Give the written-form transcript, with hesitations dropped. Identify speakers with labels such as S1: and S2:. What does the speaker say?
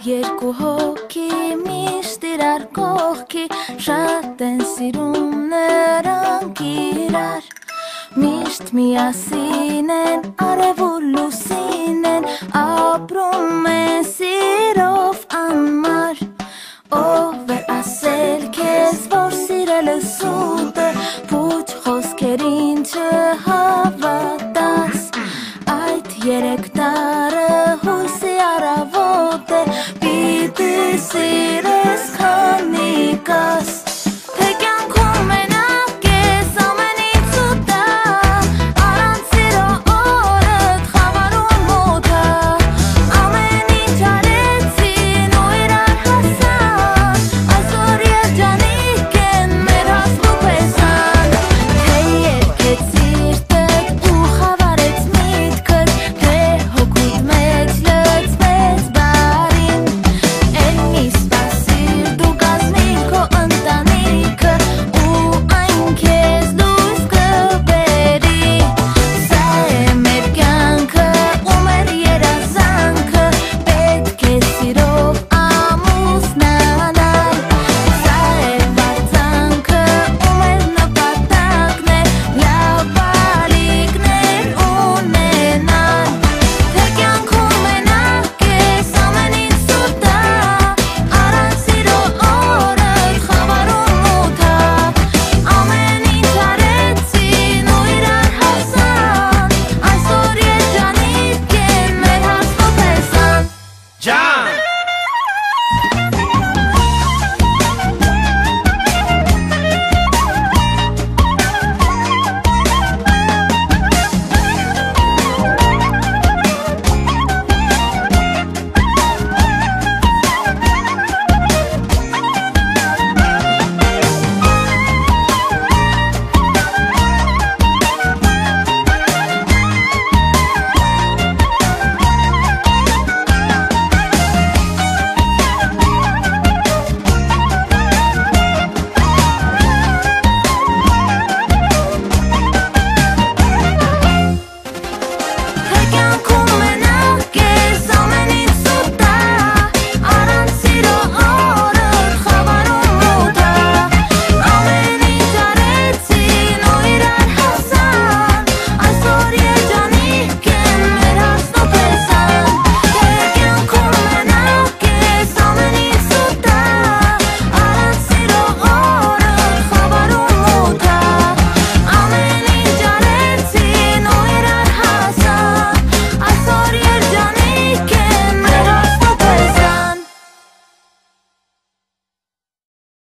S1: Երկու հոգի միշտ իրար կողքի Շատ են սիրում նրանք իրար Միշտ միասին են արև ու լուսին են Ապրում են սիրով անմար Ով է ասել քեզ որ սիրելը սուտ է Փուչ խոսքերին չհավատաս Այդ երեք տարը հույսի առավոտ է Պիտի սիրես քանի կաս